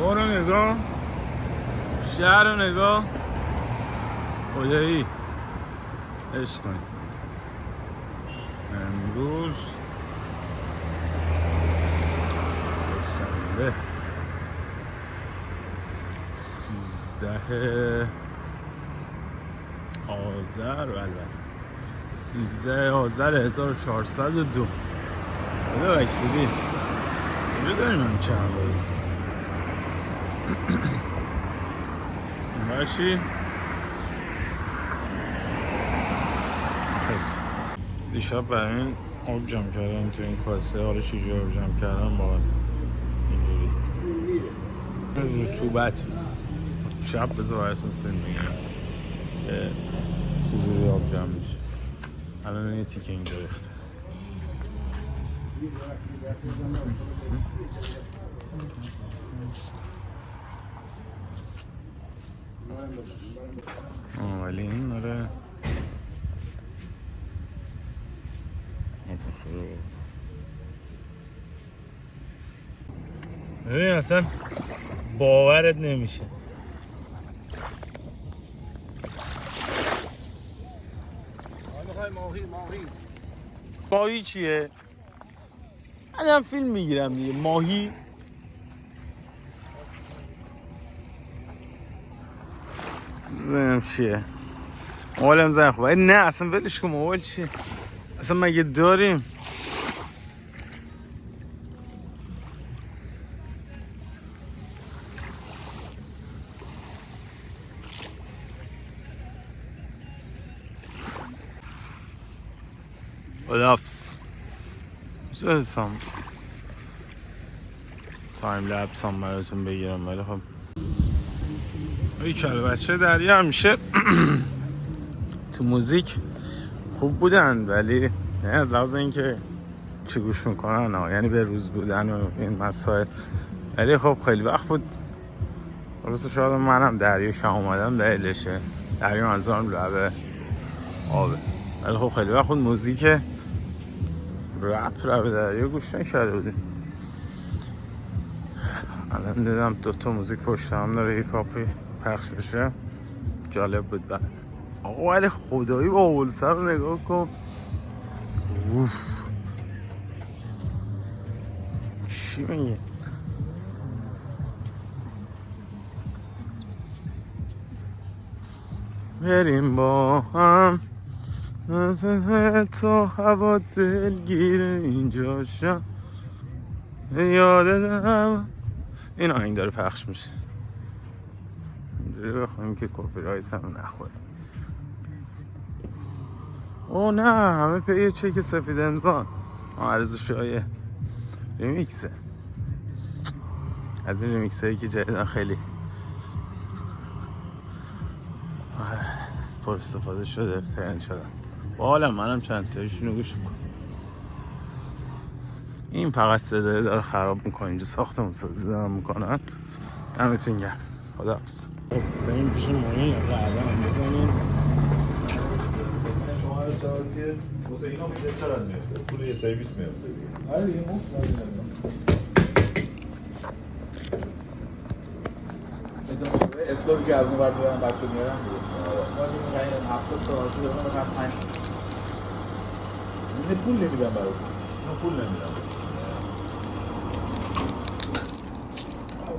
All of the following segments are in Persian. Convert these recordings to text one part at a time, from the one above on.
برو نگاه، شهر رو نگاه، خدایی عشق کنید. امروز شنبه 13 آذر، بله 13 آذر 1402. بده وکیلی کجا داریم هم چند بایی باشی خیلی دیشب برای این آب جمع کردم تو این کاسه. حالا چجوری آب جمع کردم با اینجوری رطوبت بود. شب بذار براتون فیلم میگم که چجوری آب جمع میشه. الان یه تیکه اینجا ریخته. ولی این آره ببین اصلا باورت نمیشه. ماهی چیه؟ من فیلم میگیرم دیگه. ماهی زنم چیه؟ موبایلم زن خوبه. نه اصلا ولش کن. موبایل چیه؟ اصلا مگه داریم؟ خداحافظ. بذارستم تایم لپس هم براتون بگیرم. ولی خب این کل بچه دریا همیشه تو موزیک خوب بودن، ولی نه از لحاظ اینکه چی گوش میکنن یعنی به روز بودن و این مسائل. ولی خب خیلی وقت بود درست شاید منم دریا که اومدم دلیلشه. دریا منظورم لبه آبه. ولی خب خیلی وقت بود موزیک رپ دریا گوش نکرده بودیم. الان دیدم دوتا موزیک پشت هم داره هیپ هاپی پخش بشه. جالب بود. بعد آقا ولی خدایی با اولسر رو نگاه کن. اوف چی میگه؟ بریم با هم تو هوا دلگیر اینجا شم یادم. این آهنگ داره پخش میشه. اینجوری بخوایم که کپی رایت هم نخوره. او نه همه پی چک سفید امضان عرض شایه ریمیکسه. از این ریمیکس هایی که جدیدن خیلی سپور استفاده شده ترند شدن. بالا منم چند تایشونو گوش میکنم. این فقط صدای داره خراب میکنه. اینجا ساختمون سازی دارن میکنن. دمتون گرم. خداحافظ. بریم پیش ماهی الان بزنیم. شما هر ساعت که واسه اینا میده چقدر میفته؟ پول یه سرویس میفته دیگه. آره دیگه مفت لازم مثلا استوری که از اون ور دارن بچه میارن دیگه. ما میگیم 70 تا آرزو دارن مثلا 5 این پول نمیدن براشون. اینا پول نمیدن.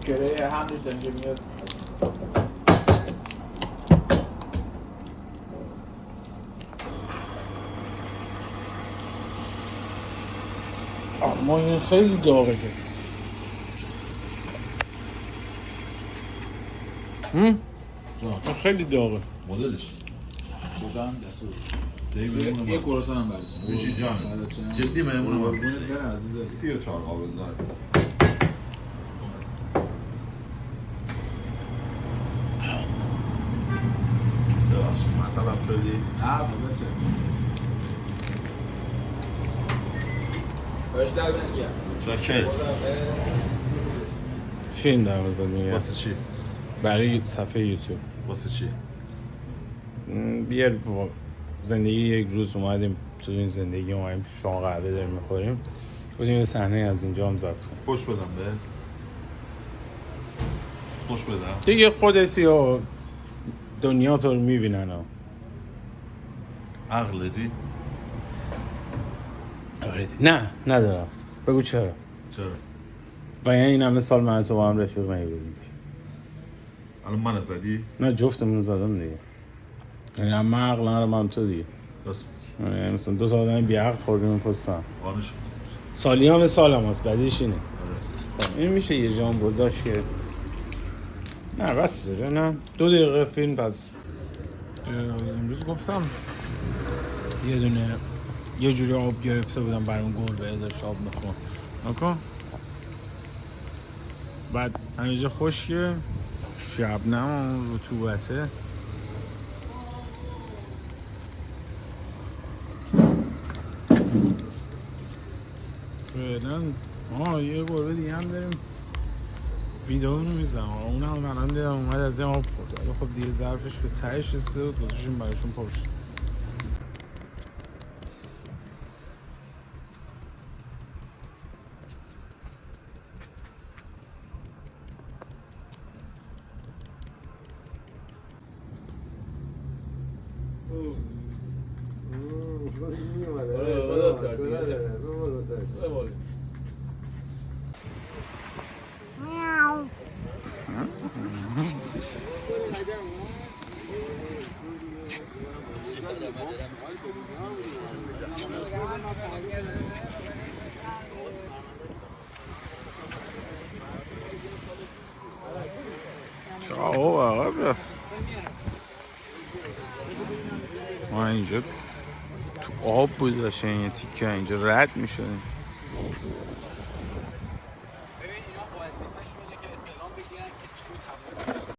کرایه همش اینجا میاد. ما این خیلی داغه که خیلی داغه مدلش بودن دستور دیگه یه کورسان هم براتون بشی جانم جدی مهمونم هم بشی برم عزیز 34 قابل داره ببخشید مطلب شدی؟ نه بابا چه باش در بنگیر شاکر فیلم در مزد میگه. واسه چی؟ برای صفحه یوتیوب. واسه چی؟ بیار زندگی یک روز اومدیم تو این زندگی اومدیم شام قهوه داریم میخوریم. بودیم یه صحنه از اینجا هم ضبط کنیم. فوش بدم به خوش بدم. دیگه خودتی و دنیا تو رو میبینن ها. عقل داری؟ نه ندارم. بگو چرا؟ چرا؟ و یعنی این همه سال من تو با هم رفیق نمیبودیم. الان من زدی؟ نه جفتمون زدم دیگه. یعنی هم من عقل ندارم هم تو دیگه. راست یعنی مثلا دو تا آدم بیعقل خوردیم پستم. آنش. سالی هم سالم هست بعدیش اینه. این میشه یه جام گذاشت که نه بس داره نه 2 دقیقه فیلم پس امروز گفتم یه دونه یه جوری آب گرفته بودم برام گربه داشت آب میخورد نکن بعد همه جا خشکه شبنم و رطوبته فعلا یه گربه دیگه هم داریم ویدئو نمیزم اونم الان دیدم اومد از این آب خورد ولی خب دیگه ظرفش به تهش رسیده و گذاشتیم براشون پشت چاو آقا ما اینجا تو آب بود داشته این تیکه اینجا رد می شدیم ببین اینا وظیفه شده که استعلام بگیرن که تو